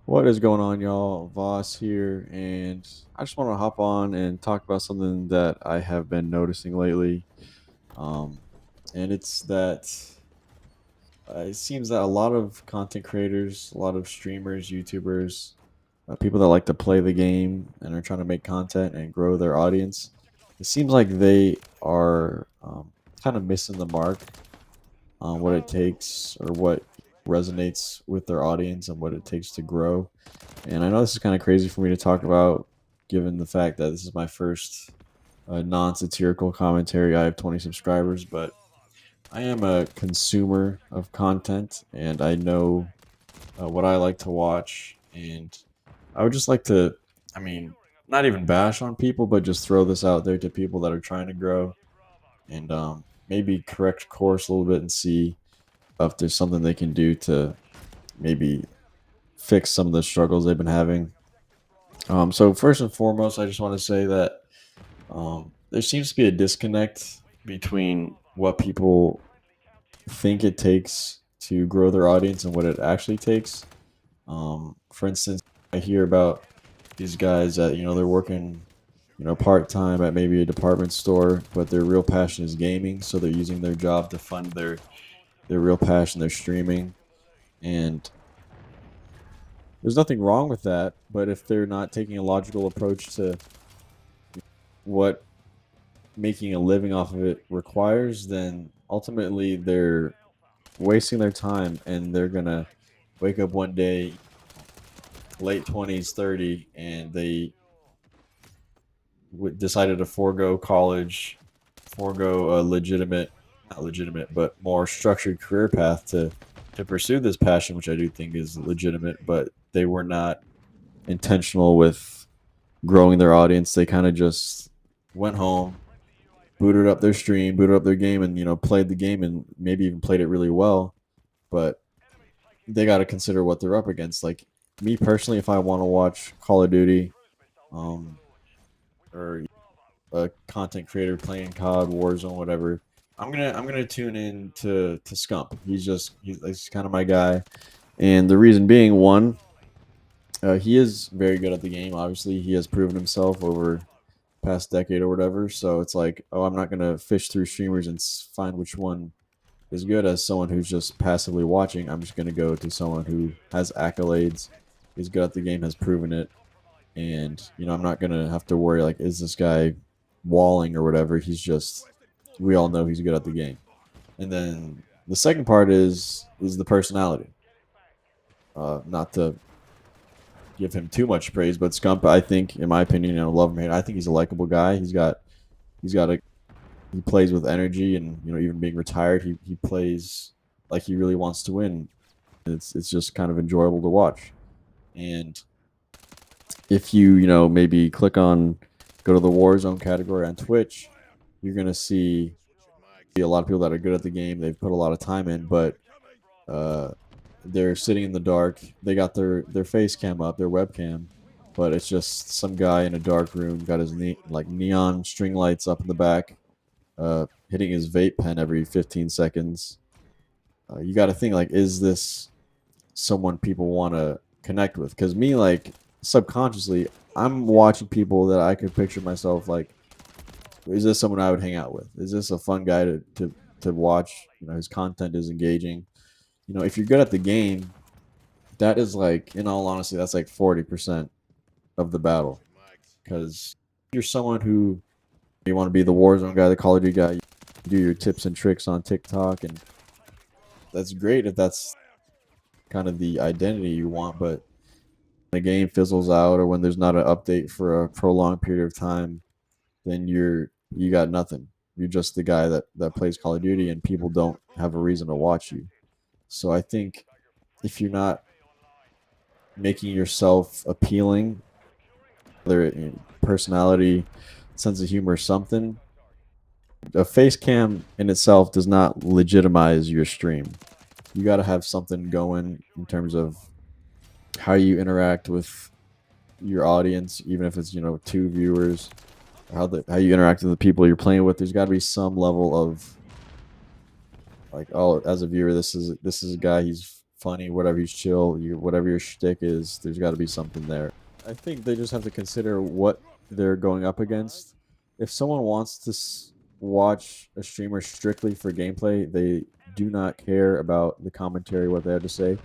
What is going on, y'all? Voss here, and I just want to hop on and talk about something that I have been noticing lately. Um, and it's that it seems that a lot of content creators, a lot of streamers, YouTubers, people that like to play the game and are trying to make content and grow their audience, it seems like they are kind of missing the mark on what it takes or what resonates with their audience and what it takes to grow. And I know this is kind of crazy for me to talk about, given the fact that this is my first non-satirical commentary. I have 20 subscribers, but I am a consumer of content, and I know what I like to watch. And I would just like to, I mean, not even bash on people, but just throw this out there to people that are trying to grow and maybe correct course a little bit and see if there's something they can do to maybe fix some of the struggles they've been having. So first and foremost, I just want to say that there seems to be a disconnect between what people think it takes to grow their audience and what it actually takes. For instance, I hear about these guys that they're working part time at maybe a department store, but their real passion is gaming, so they're using their job to fund their real passion, their streaming, and there's nothing wrong with that. But if they're not taking a logical approach to what making a living off of it requires, then ultimately they're wasting their time and they're gonna wake up one day, late 20s, 30, and they decided to forego college, forego a legitimate, not legitimate, but more structured career path to pursue this passion, which I do think is legitimate, but they were not intentional with growing their audience. They kind of just went home, booted up their stream, booted up their game, and played the game and maybe even played it really well. But they got to consider what they're up against. Like me personally, if I want to watch Call of Duty, um, or a content creator playing COD, Warzone, whatever, I'm gonna tune in to Scump. He's kind of my guy, and the reason being, one, he is very good at the game. Obviously, he has proven himself over past decade or whatever. So it's like, oh, I'm not gonna fish through streamers and find which one is good as someone who's just passively watching. I'm just gonna go to someone who has accolades, is good at the game, has proven it, and I'm not gonna have to worry like, is this guy walling or whatever. He's just, we all know he's good at the game. And then the second part is the personality. Not to give him too much praise, but Scump, I think, in my opinion, love him, hate, I think he's a likable guy. He's got a he plays with energy, and even being retired, he plays like he really wants to win. It's just kind of enjoyable to watch. And if you maybe go to the Warzone category on Twitch, you're gonna see a lot of people that are good at the game. They've put a lot of time in, but uh, they're sitting in the dark. They got their face cam up, their webcam, but it's just some guy in a dark room, got his like neon string lights up in the back, hitting his vape pen every 15 seconds. You got to think, like, is this someone people want to connect with? Because me, like, subconsciously, I'm watching people that I could picture myself like, is this someone I would hang out with? Is this a fun guy to watch? His content is engaging. If you're good at the game, that is like, in all honesty, that's like 40% of the battle. Because you're someone who, you want to be the Warzone guy, the Call of Duty guy, you do your tips and tricks on TikTok, and that's great if that's kind of the identity you want. But the game fizzles out, or when there's not an update for a prolonged period of time, then you got nothing. You're just the guy that plays Call of Duty, and people don't have a reason to watch you. So I think if you're not making yourself appealing, whether personality, sense of humor, something, a face cam in itself does not legitimize your stream. You got to have something going in terms of how you interact with your audience, even if it's two viewers, how you interact with the people you're playing with. There's got to be some level of like, oh, as a viewer, this is a guy. He's funny, whatever he's chill, whatever your shtick is, there's got to be something there. I think they just have to consider what they're going up against. If someone wants to watch a streamer strictly for gameplay, they do not care about the commentary, what they have to say.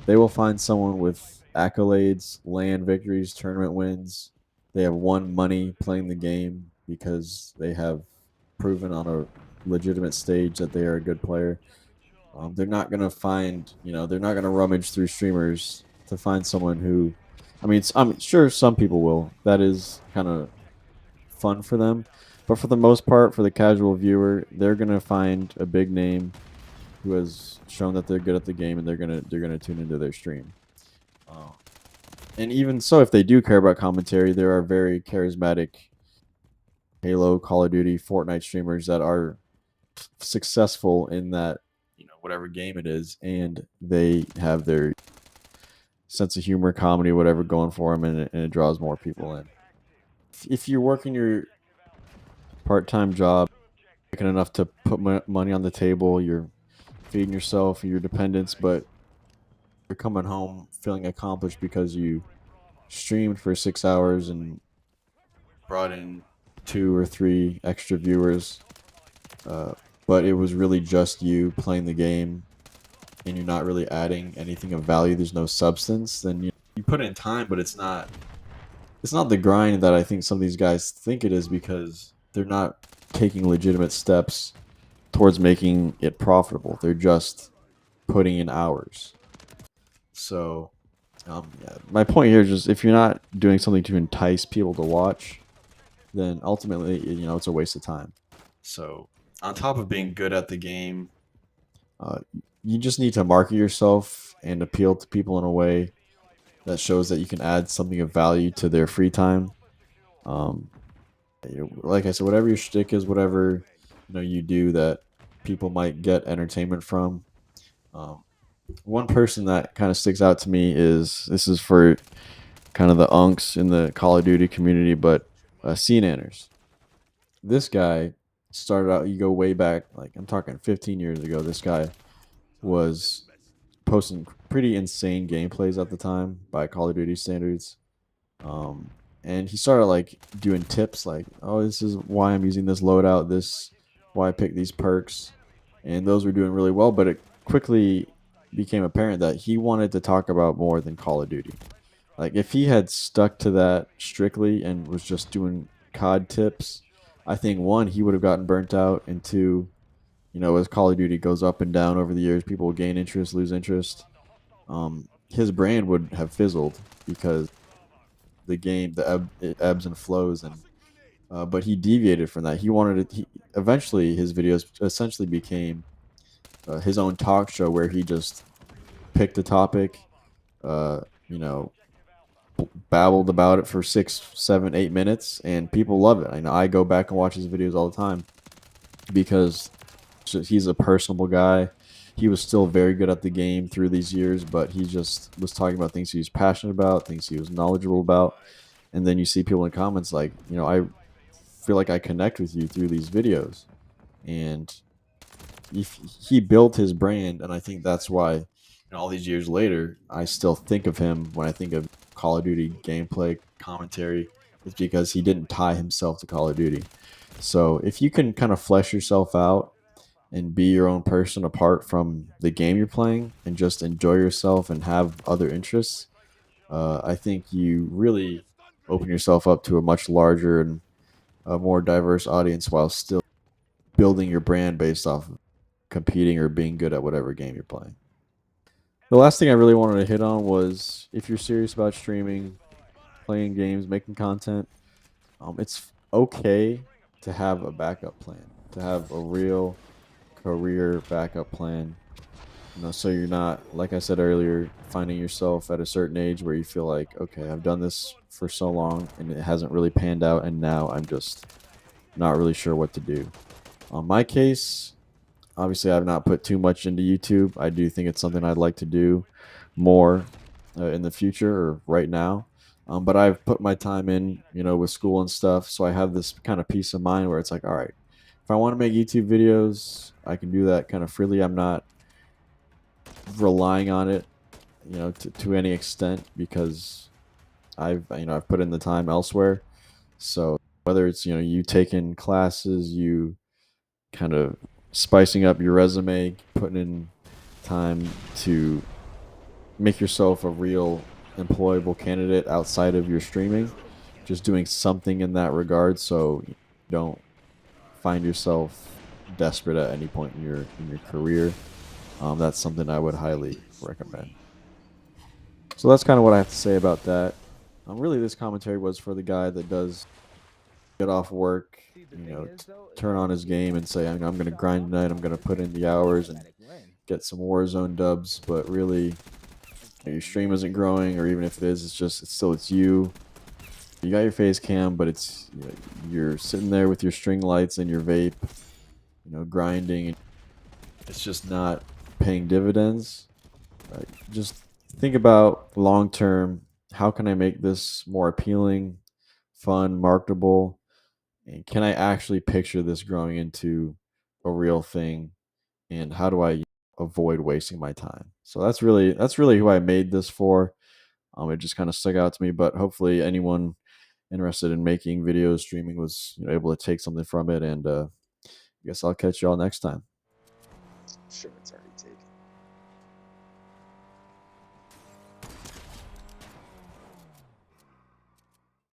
They will find someone with accolades, land victories, tournament wins. They have won money playing the game because they have proven on a legitimate stage that they are a good player. They're not gonna find, they're not gonna rummage through streamers to find someone who, I'm sure some people will. That is kind of fun for them, but for the most part, for the casual viewer, they're gonna find a big name who has shown that they're good at the game, and they're gonna tune into their stream. Uh, and even so, if they do care about commentary, there are very charismatic Halo, Call of Duty, Fortnite streamers that are successful in that, whatever game it is, and they have their sense of humor, comedy, whatever going for them, and it draws more people in. If you're working your part-time job, making enough to put money on the table, you're feeding yourself, your dependents, but you're coming home feeling accomplished because you streamed for 6 hours and brought in 2 or 3 extra viewers, uh, but it was really just you playing the game, and you're not really adding anything of value. There's no substance. Then you put in time, but it's not the grind that I think some of these guys think it is, because they're not taking legitimate steps towards making it profitable. They're just putting in hours. So, yeah, my point here is just, if you're not doing something to entice people to watch, then ultimately, it's a waste of time. So, on top of being good at the game, uh, you just need to market yourself and appeal to people in a way that shows that you can add something of value to their free time. Um, like I said, whatever your shtick is, whatever you do that people might get entertainment from. Um, One person that kind of sticks out to me is, this is for kind of the unks in the Call of Duty community, but CNanners. This guy started out. You go way back, like I'm talking 15 years ago. This guy was posting pretty insane gameplays at the time by Call of Duty standards. Um, and he started like doing tips, like, oh, this is why I'm using this loadout, this why I picked these perks, and those were doing really well. But it quickly became apparent that he wanted to talk about more than Call of Duty. Like, if he had stuck to that strictly and was just doing COD tips, I think, one, he would have gotten burnt out, and two, as Call of Duty goes up and down over the years, people will gain interest, lose interest. His brand would have fizzled because the game, it ebbs and flows, and but he deviated from that. He wanted it. Eventually, his videos essentially became his own talk show, where he just picked a topic, uh, you know, babbled about it for 6, 7, 8 minutes, and people love it. I know, I go back and watch his videos all the time because he's a personable guy. He was still very good at the game through these years, but he just was talking about things he was passionate about, things he was knowledgeable about. And then you see people in comments like, I feel like I connect with you through these videos. And if he built his brand, and I think that's why, all these years later, I still think of him when I think of Call of Duty gameplay commentary. It's because he didn't tie himself to Call of Duty. So if you can kind of flesh yourself out and be your own person apart from the game you're playing, and just enjoy yourself and have other interests, I think you really open yourself up to a much larger and a more diverse audience, while still building your brand based off of competing or being good at whatever game you're playing. The last thing I really wanted to hit on was, if you're serious about streaming, playing games, making content, it's okay to have a backup plan, to have a real career backup plan. So you're not, like I said earlier, finding yourself at a certain age where you feel like, okay, I've done this for so long and it hasn't really panned out, and now I'm just not really sure what to do. On my case, obviously, I've not put too much into YouTube. I do think it's something I'd like to do more in the future, or right now. But I've put my time in, with school and stuff. So I have this kind of peace of mind where it's like, all right, if I want to make YouTube videos, I can do that kind of freely. I'm not relying on it to any extent, because I've put in the time elsewhere. So whether it's you taking classes, you kind of spicing up your resume, putting in time to make yourself a real employable candidate outside of your streaming, just doing something in that regard, so you don't find yourself desperate at any point in your career. That's something I would highly recommend. So that's kind of what I have to say about that. Really, this commentary was for the guy that does get off work, See, the thing is, though, is turn that on his game and say, I'm going to shot grind tonight. blockers I'm going to are put in the an hours and automatic win. get some Warzone dubs. But really, your stream isn't growing, or even if it is, it's you. You got your face cam, but you're sitting there with your string lights and your vape, grinding, and it's just not paying dividends. Just think about long term. How can I make this more appealing, fun, marketable, and can I actually picture this growing into a real thing? And how do I avoid wasting my time? So that's really who I made this for. It just kind of stuck out to me, but hopefully anyone interested in making videos, streaming was able to take something from it. And I guess I'll catch y'all next time. Sure, it's